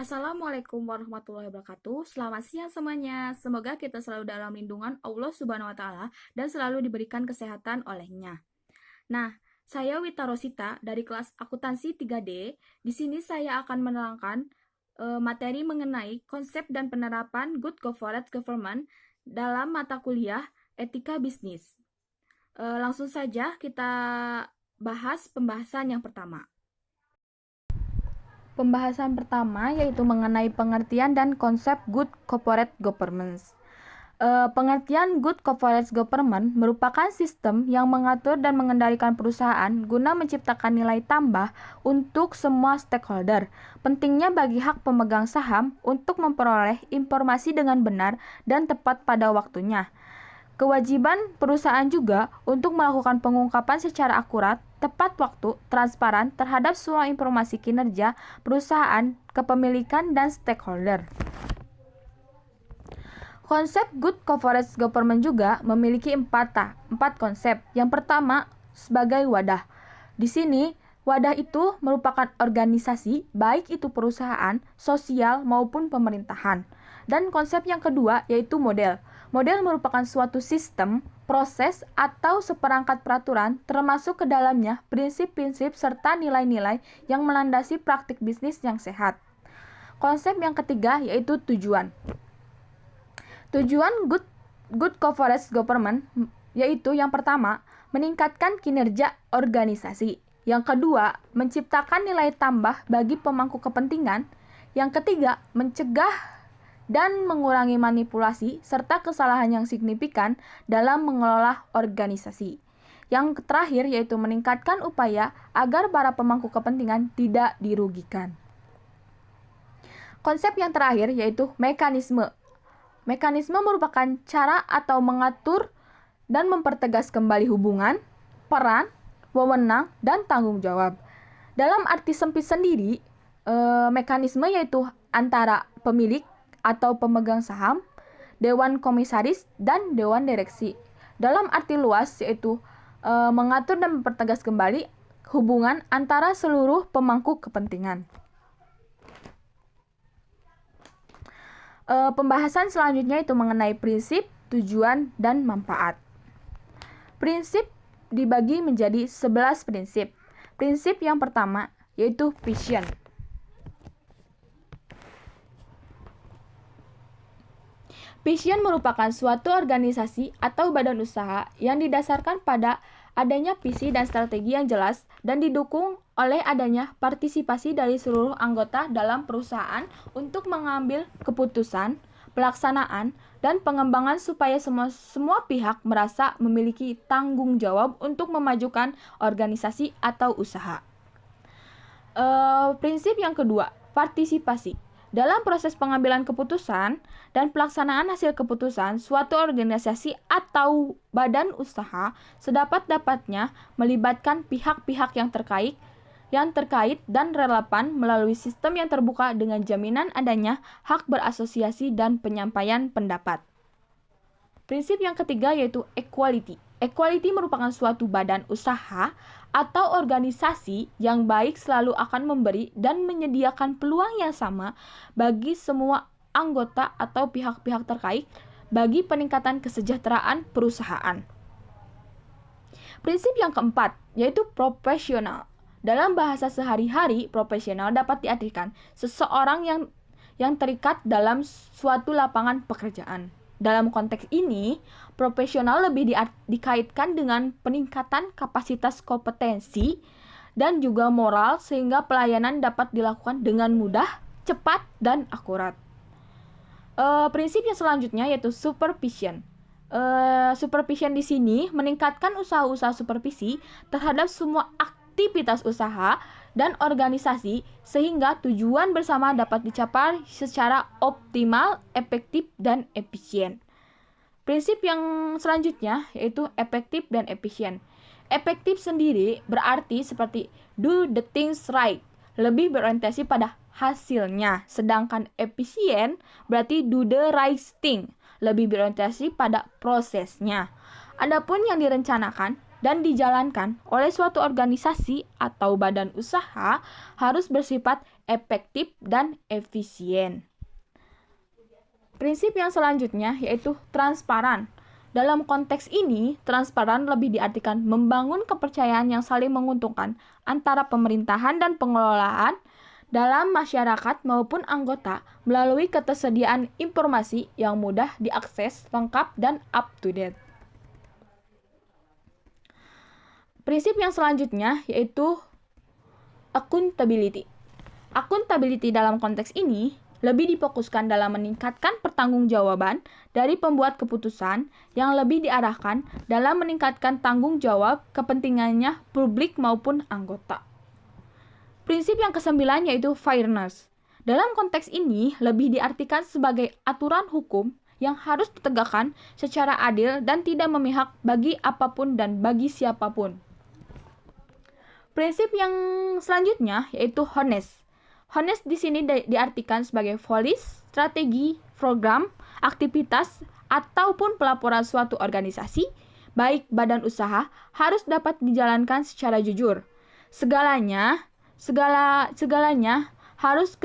Assalamualaikum warahmatullahi wabarakatuh. Selamat siang semuanya. Semoga kita selalu dalam lindungan Allah Subhanahu wa taala dan selalu diberikan kesehatan olehnya. Nah, saya Wita Rosita dari kelas akuntansi 3D. Di sini saya akan menerangkan materi mengenai konsep dan penerapan Good Corporate Government dalam mata kuliah Etika Bisnis. Langsung saja kita bahas pembahasan yang pertama. Pembahasan pertama yaitu mengenai pengertian dan konsep Good Corporate Governance. Pengertian Good Corporate Government merupakan sistem yang mengatur dan mengendalikan perusahaan guna menciptakan nilai tambah untuk semua stakeholder. Pentingnya bagi hak pemegang saham untuk memperoleh informasi dengan benar dan tepat pada waktunya. Kewajiban perusahaan juga untuk melakukan pengungkapan secara akurat, tepat waktu, transparan terhadap semua informasi kinerja perusahaan, kepemilikan, dan stakeholder. Konsep Good Corporate Government juga memiliki empat konsep. Yang pertama, sebagai wadah. Di sini, wadah itu merupakan organisasi, baik itu perusahaan, sosial, maupun pemerintahan. Dan konsep yang kedua yaitu model. Model merupakan suatu sistem, proses, atau seperangkat peraturan, termasuk ke dalamnya prinsip-prinsip serta nilai-nilai yang melandasi praktik bisnis yang sehat. Konsep yang ketiga yaitu tujuan. Tujuan Good Corporate Government yaitu yang pertama, meningkatkan kinerja organisasi. Yang kedua, menciptakan nilai tambah bagi pemangku kepentingan. Yang ketiga, mencegah dan mengurangi manipulasi serta kesalahan yang signifikan dalam mengelola organisasi. Yang terakhir yaitu meningkatkan upaya agar para pemangku kepentingan tidak dirugikan. Konsep yang terakhir yaitu mekanisme. Mekanisme merupakan cara atau mengatur dan mempertegas kembali hubungan, peran, wewenang, dan tanggung jawab. Dalam arti sempit sendiri, mekanisme yaitu antara pemilik atau pemegang saham, dewan komisaris, dan dewan direksi. Dalam arti luas yaitu mengatur dan mempertegas kembali hubungan antara seluruh pemangku kepentingan. Pembahasan selanjutnya itu mengenai prinsip, tujuan, dan manfaat. Prinsip dibagi menjadi 11 prinsip. Prinsip yang pertama yaitu vision. Vision merupakan suatu organisasi atau badan usaha yang didasarkan pada adanya visi dan strategi yang jelas dan didukung oleh adanya partisipasi dari seluruh anggota dalam perusahaan untuk mengambil keputusan, pelaksanaan, dan pengembangan supaya semua pihak merasa memiliki tanggung jawab untuk memajukan organisasi atau usaha. Prinsip yang kedua, partisipasi. Dalam proses pengambilan keputusan dan pelaksanaan hasil keputusan, suatu organisasi atau badan usaha sedapat-dapatnya melibatkan pihak-pihak yang terkait dan relevan melalui sistem yang terbuka dengan jaminan adanya hak berasosiasi dan penyampaian pendapat. Prinsip yang ketiga yaitu equality. Equality merupakan suatu badan usaha atau organisasi yang baik selalu akan memberi dan menyediakan peluang yang sama bagi semua anggota atau pihak-pihak terkait bagi peningkatan kesejahteraan perusahaan. Prinsip yang keempat yaitu profesional. Dalam bahasa sehari-hari, profesional dapat diartikan seseorang yang terikat dalam suatu lapangan pekerjaan. Dalam konteks ini, profesional lebih dikaitkan dengan peningkatan kapasitas kompetensi dan juga moral sehingga pelayanan dapat dilakukan dengan mudah, cepat, dan akurat. Prinsip yang selanjutnya yaitu supervision. Supervision di sini meningkatkan usaha-usaha supervisi terhadap semua aktivitas usaha dan organisasi sehingga tujuan bersama dapat dicapai secara optimal, efektif, dan efisien. Prinsip yang selanjutnya yaitu efektif dan efisien. Efektif sendiri berarti seperti do the things right, lebih berorientasi pada hasilnya, sedangkan efisien berarti do the right thing, lebih berorientasi pada prosesnya. Adapun yang direncanakan dan dijalankan oleh suatu organisasi atau badan usaha harus bersifat efektif dan efisien. Prinsip yang selanjutnya yaitu transparan. Dalam konteks ini, transparan lebih diartikan membangun kepercayaan yang saling menguntungkan antara pemerintahan dan pengelolaan dalam masyarakat maupun anggota melalui ketersediaan informasi yang mudah diakses, lengkap, dan up-to-date. Prinsip yang selanjutnya yaitu accountability. Accountability dalam konteks ini lebih difokuskan dalam meningkatkan pertanggungjawaban dari pembuat keputusan yang lebih diarahkan dalam meningkatkan tanggung jawab kepentingannya publik maupun anggota. Prinsip yang kesembilan yaitu fairness. Dalam konteks ini lebih diartikan sebagai aturan hukum yang harus ditegakkan secara adil dan tidak memihak bagi apapun dan bagi siapapun. Prinsip yang selanjutnya yaitu honest. Honest di sini diartikan sebagai polis, strategi, program, aktivitas, ataupun pelaporan suatu organisasi, baik badan usaha, harus dapat dijalankan secara jujur. Segalanya harus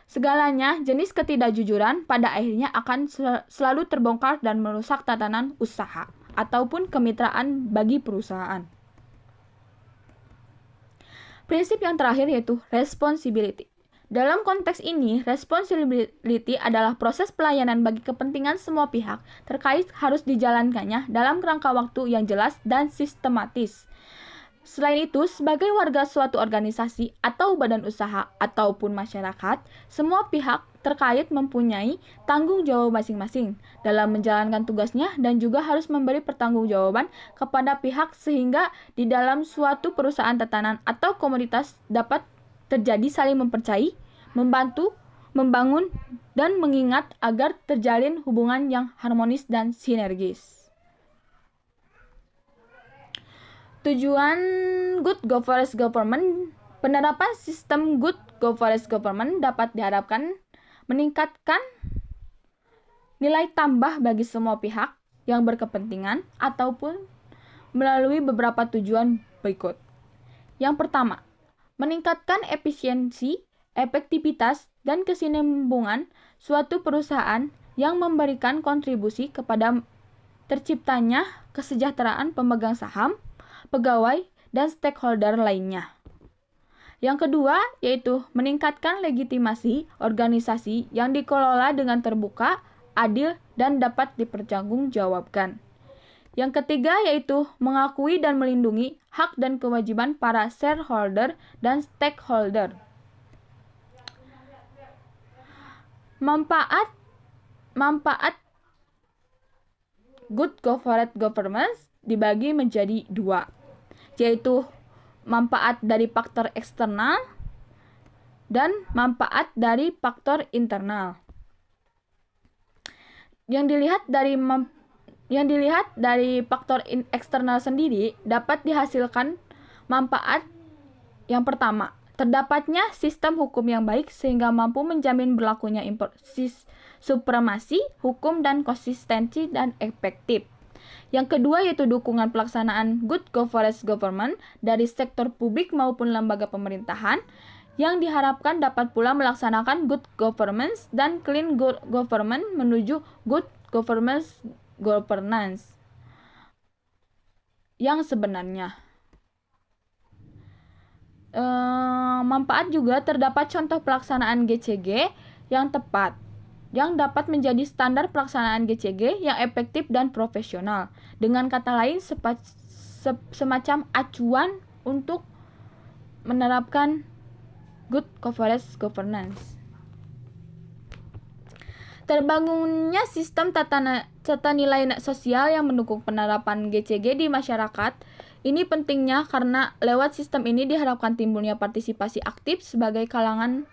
Segalanya jenis ketidakjujuran pada akhirnya akan selalu terbongkar dan merusak tatanan usaha ataupun kemitraan bagi perusahaan. Prinsip yang terakhir yaitu responsibility. Dalam konteks ini, responsibility adalah proses pelayanan bagi kepentingan semua pihak terkait harus dijalankannya dalam kerangka waktu yang jelas dan sistematis. Selain itu, sebagai warga suatu organisasi atau badan usaha ataupun masyarakat, semua pihak terkait mempunyai tanggung jawab masing-masing dalam menjalankan tugasnya dan juga harus memberi pertanggungjawaban kepada pihak sehingga di dalam suatu perusahaan tatanan atau komoditas dapat terjadi saling mempercayai, membantu, membangun, dan mengingat agar terjalin hubungan yang harmonis dan sinergis. Tujuan Good Governance Government. Penerapan sistem Good Governance Government dapat diharapkan meningkatkan nilai tambah bagi semua pihak yang berkepentingan ataupun melalui beberapa tujuan berikut. Yang pertama, meningkatkan efisiensi, efektivitas, dan kesinambungan suatu perusahaan yang memberikan kontribusi kepada terciptanya kesejahteraan pemegang saham, pegawai, dan stakeholder lainnya. Yang kedua, yaitu meningkatkan legitimasi organisasi yang dikelola dengan terbuka, adil, dan dapat dipertanggungjawabkan. Yang ketiga, yaitu mengakui dan melindungi hak dan kewajiban para shareholder dan stakeholder. Manfaat Good Corporate Governance dibagi menjadi dua, yaitu manfaat dari faktor eksternal dan manfaat dari faktor internal. Yang dilihat dari faktor eksternal sendiri dapat dihasilkan manfaat yang pertama, terdapatnya sistem hukum yang baik sehingga mampu menjamin berlakunya supremasi hukum dan konsistensi dan efektif. Yang kedua yaitu dukungan pelaksanaan Good Governance Government dari sektor publik maupun lembaga pemerintahan yang diharapkan dapat pula melaksanakan Good Governance dan Clean Government menuju Good Governance yang sebenarnya. Manfaat juga terdapat contoh pelaksanaan GCG yang tepat, yang dapat menjadi standar pelaksanaan GCG yang efektif dan profesional. Dengan kata lain, semacam acuan untuk menerapkan Good Corporate Governance. Terbangunnya sistem tata nilai sosial yang mendukung penerapan GCG di masyarakat. Ini pentingnya karena lewat sistem ini diharapkan timbulnya partisipasi aktif sebagai kalangan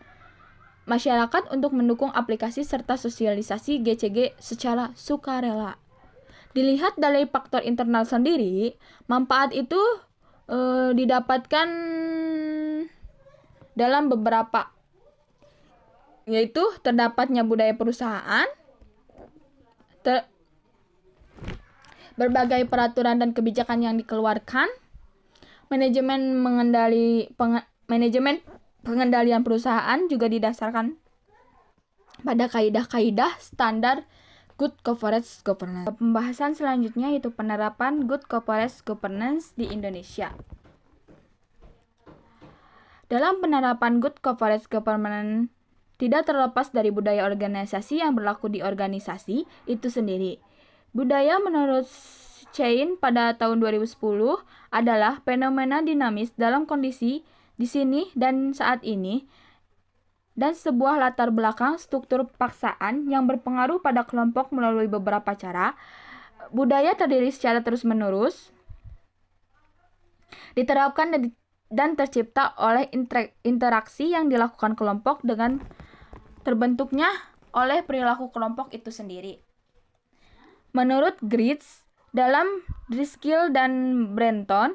masyarakat untuk mendukung aplikasi serta sosialisasi GCG secara sukarela. Dilihat dari faktor internal sendiri, manfaat itu didapatkan dalam beberapa, yaitu terdapatnya budaya perusahaan, berbagai peraturan dan kebijakan yang dikeluarkan, manajemen pengendalian perusahaan juga didasarkan pada kaidah-kaidah standar Good Corporate Governance. Pembahasan selanjutnya yaitu penerapan Good Corporate Governance di Indonesia. Dalam penerapan Good Corporate Governance tidak terlepas dari budaya organisasi yang berlaku di organisasi itu sendiri. Budaya menurut Chain pada tahun 2010 adalah fenomena dinamis dalam kondisi di sini dan saat ini dan sebuah latar belakang struktur paksaan yang berpengaruh pada kelompok melalui beberapa cara. Budaya terdiri secara terus-menerus, diterapkan dan tercipta oleh interaksi yang dilakukan kelompok dengan terbentuknya oleh perilaku kelompok itu sendiri. Menurut Gritz, dalam Driscoll dan Brenton,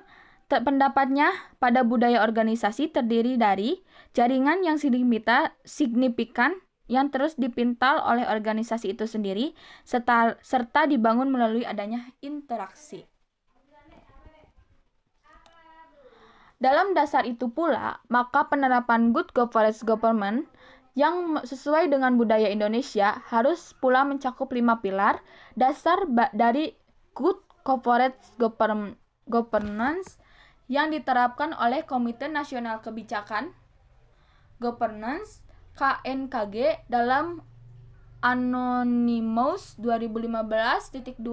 pendapatnya pada budaya organisasi terdiri dari jaringan yang signifikan yang terus dipintal oleh organisasi itu sendiri serta dibangun melalui adanya interaksi. Dalam dasar itu pula, maka penerapan Good Corporate Governance yang sesuai dengan budaya Indonesia harus pula mencakup 5 pilar dasar dari Good Corporate Governance yang diterapkan oleh Komite Nasional Kebijakan Governance KNKG dalam Anonymous 2015.25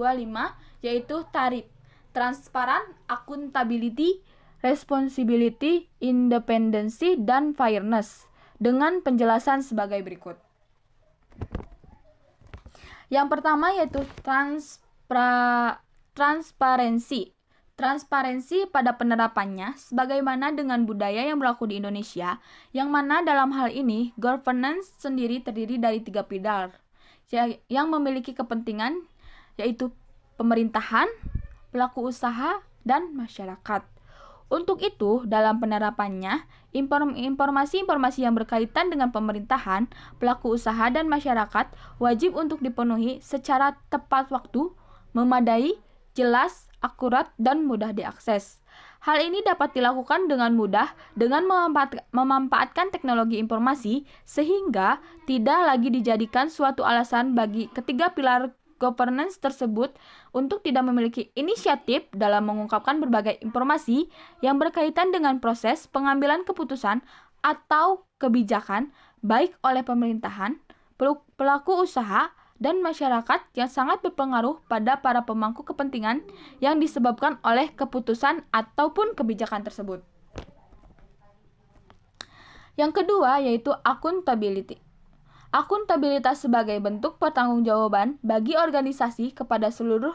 yaitu tarif, transparan, accountability, responsibility, independency, dan fairness dengan penjelasan sebagai berikut. Yang pertama yaitu transparansi. Transparansi pada penerapannya sebagaimana dengan budaya yang berlaku di Indonesia, yang mana dalam hal ini governance sendiri terdiri dari 3 pilar yang memiliki kepentingan yaitu pemerintahan, pelaku usaha, dan masyarakat. Untuk itu, dalam penerapannya, informasi-informasi yang berkaitan dengan pemerintahan, pelaku usaha, dan masyarakat wajib untuk dipenuhi secara tepat waktu, memadai, jelas, akurat, dan mudah diakses. Hal ini dapat dilakukan dengan mudah dengan memanfaatkan teknologi informasi sehingga tidak lagi dijadikan suatu alasan bagi ketiga pilar governance tersebut untuk tidak memiliki inisiatif dalam mengungkapkan berbagai informasi yang berkaitan dengan proses pengambilan keputusan atau kebijakan baik oleh pemerintahan, pelaku usaha, dan masyarakat yang sangat berpengaruh pada para pemangku kepentingan yang disebabkan oleh keputusan ataupun kebijakan tersebut. Yang kedua yaitu accountability. Akuntabilitas sebagai bentuk pertanggungjawaban bagi organisasi kepada seluruh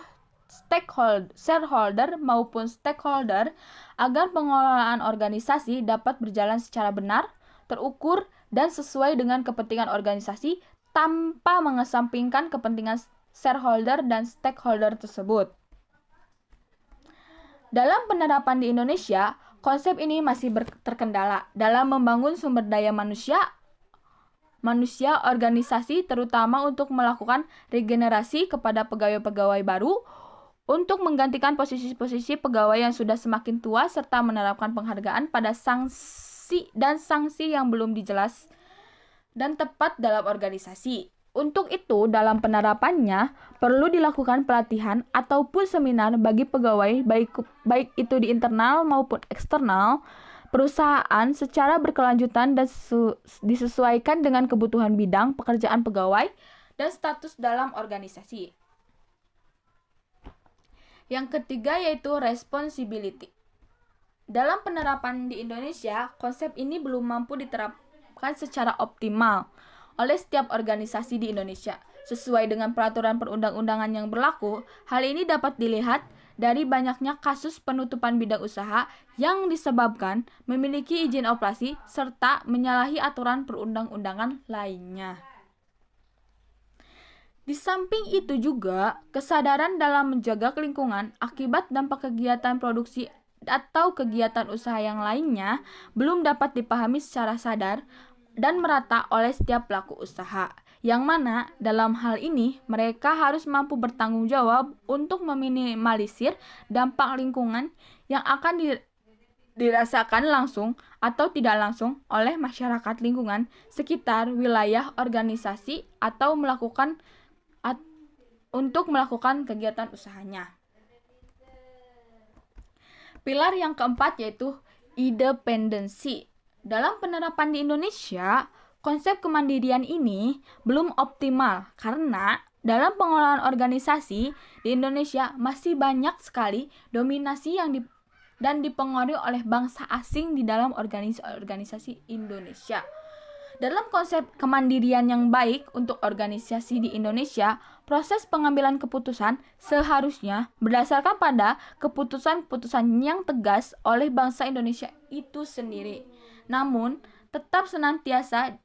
shareholder maupun stakeholder agar pengelolaan organisasi dapat berjalan secara benar, terukur, dan sesuai dengan kepentingan organisasi tanpa mengesampingkan kepentingan shareholder dan stakeholder tersebut. Dalam penerapan di Indonesia, konsep ini masih terkendala dalam membangun sumber daya manusia organisasi terutama untuk melakukan regenerasi kepada pegawai-pegawai baru untuk menggantikan posisi-posisi pegawai yang sudah semakin tua serta menerapkan penghargaan pada sanksi yang belum dijelas dan tepat dalam organisasi. Untuk itu, dalam penerapannya perlu dilakukan pelatihan ataupun seminar bagi pegawai baik itu di internal maupun eksternal perusahaan secara berkelanjutan dan disesuaikan dengan kebutuhan bidang pekerjaan pegawai dan status dalam organisasi. Yang ketiga yaitu responsibility. Dalam penerapan di Indonesia, konsep ini belum mampu diterapkan secara optimal oleh setiap organisasi di Indonesia. Sesuai dengan peraturan perundang-undangan yang berlaku, hal ini dapat dilihat dari banyaknya kasus penutupan bidang usaha yang disebabkan memiliki izin operasi serta menyalahi aturan perundang-undangan lainnya. Di samping itu juga, kesadaran dalam menjaga lingkungan akibat dampak kegiatan produksi atau kegiatan usaha yang lainnya belum dapat dipahami secara sadar dan merata oleh setiap pelaku usaha. yang mana dalam hal ini mereka harus mampu bertanggung jawab untuk meminimalisir dampak lingkungan yang akan dirasakan langsung atau tidak langsung oleh masyarakat lingkungan sekitar wilayah organisasi atau untuk melakukan kegiatan usahanya. Pilar yang keempat yaitu independensi. Dalam penerapan di Indonesia, konsep kemandirian ini belum optimal karena dalam pengelolaan organisasi di Indonesia masih banyak sekali dominasi dan dipengaruhi oleh bangsa asing di dalam organisasi Indonesia. Dalam konsep kemandirian yang baik untuk organisasi di Indonesia, proses pengambilan keputusan seharusnya berdasarkan pada keputusan-keputusan yang tegas oleh bangsa Indonesia itu sendiri. Namun, tetap senantiasa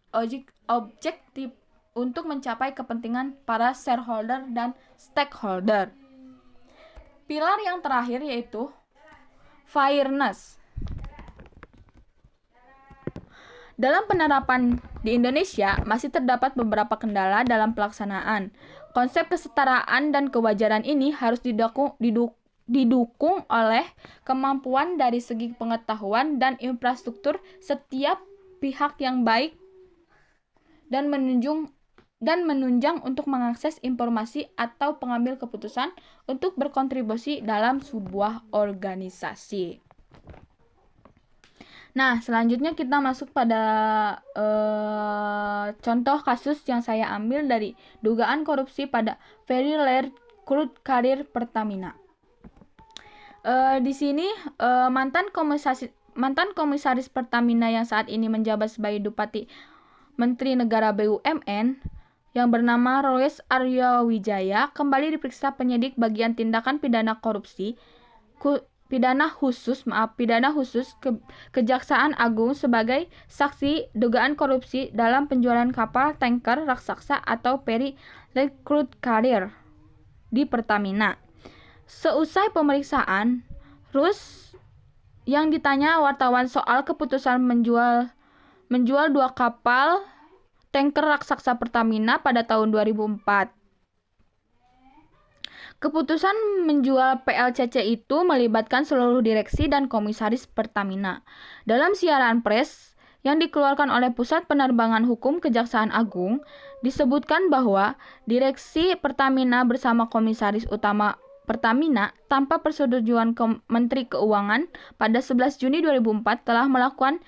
objektif untuk mencapai kepentingan para shareholder dan stakeholder. Pilar yang terakhir yaitu fairness. Dalam penerapan di Indonesia, masih terdapat beberapa kendala dalam pelaksanaan. Konsep kesetaraan dan kewajaran ini harus didukung oleh kemampuan dari segi pengetahuan dan infrastruktur setiap pihak yang baik dan menunjang untuk mengakses informasi atau pengambil keputusan untuk berkontribusi dalam sebuah organisasi. Nah, selanjutnya kita masuk pada contoh kasus yang saya ambil dari dugaan korupsi pada Very Rare Crude Carrier Pertamina. Di sini mantan komisaris Pertamina yang saat ini menjabat sebagai Bupati Menteri Negara BUMN yang bernama Royes Aryo Wijaya kembali diperiksa penyidik bagian tindakan pidana korupsi pidana khusus Kejaksaan Agung sebagai saksi dugaan korupsi dalam penjualan kapal tanker raksasa atau Very Rare Crude Carrier di Pertamina. Seusai pemeriksaan, Rus yang ditanya wartawan soal keputusan menjual 2 kapal tanker raksasa Pertamina pada tahun 2004. Keputusan menjual PLCC itu melibatkan seluruh direksi dan komisaris Pertamina. Dalam siaran pers yang dikeluarkan oleh Pusat Penerbangan Hukum Kejaksaan Agung, disebutkan bahwa direksi Pertamina bersama komisaris utama Pertamina tanpa persetujuan Menteri Keuangan pada 11 Juni 2004 telah melakukan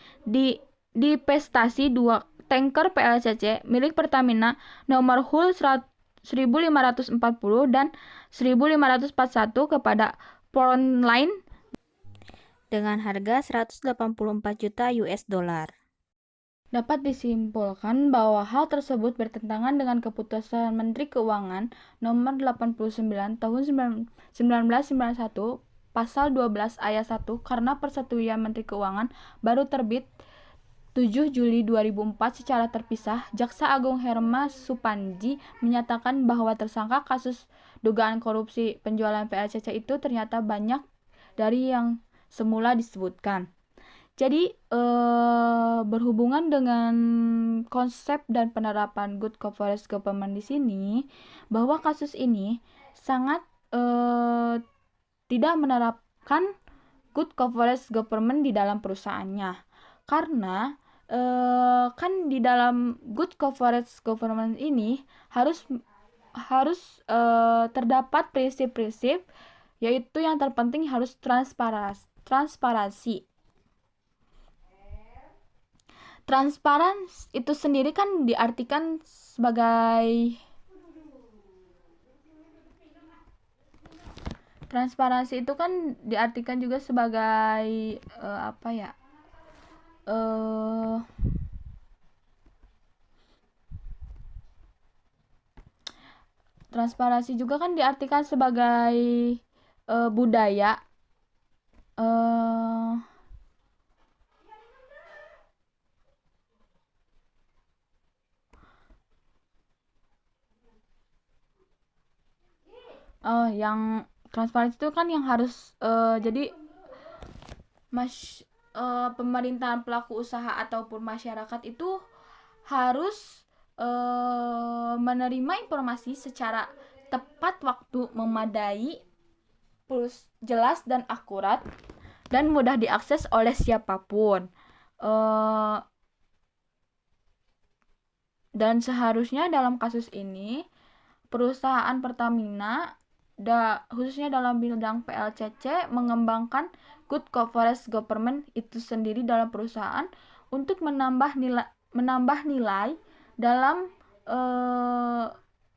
divestasi 2 tanker PLCC milik Pertamina nomor HUL 1540 dan 1541 kepada Frontline dengan harga 184 juta US dollar. Dapat disimpulkan bahwa hal tersebut bertentangan dengan keputusan Menteri Keuangan nomor 89 tahun 1991 pasal 12 ayat 1 karena persetujuan Menteri Keuangan baru terbit 7 Juli 2004 secara terpisah. Jaksa Agung Herma Supandji menyatakan bahwa tersangka kasus dugaan korupsi penjualan PLCC itu ternyata banyak dari yang semula disebutkan. Jadi berhubungan dengan konsep dan penerapan good corporate government di sini, bahwa kasus ini sangat tidak menerapkan good corporate government di dalam perusahaannya, karena kan di dalam good corporate government ini harus terdapat prinsip-prinsip, yaitu yang terpenting harus transparansi. Transparan itu sendiri kan diartikan sebagai transparansi itu kan diartikan juga sebagai transparansi juga kan diartikan sebagai budaya. Yang transparansi itu kan yang harus jadi pemerintahan, pelaku usaha ataupun masyarakat itu harus menerima informasi secara tepat waktu, memadai, plus jelas dan akurat, dan mudah diakses oleh siapapun. Dan seharusnya dalam kasus ini perusahaan Pertamina khususnya dalam bidang PLCC mengembangkan good corporate governance itu sendiri dalam perusahaan untuk menambah nilai dalam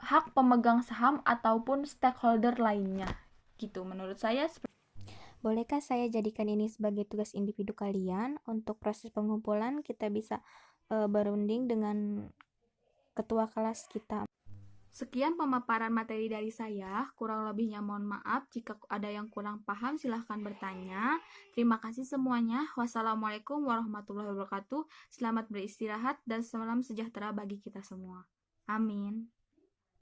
hak pemegang saham ataupun stakeholder lainnya. Gitu menurut saya. Bolehkah saya jadikan ini sebagai tugas individu kalian? Untuk proses pengumpulan kita bisa berunding dengan ketua kelas kita. Sekian pemaparan materi dari saya, kurang lebihnya mohon maaf. Jika ada yang kurang paham silahkan bertanya. Terima kasih semuanya. Wassalamualaikum warahmatullahi wabarakatuh. Selamat beristirahat dan salam sejahtera bagi kita semua. Amin.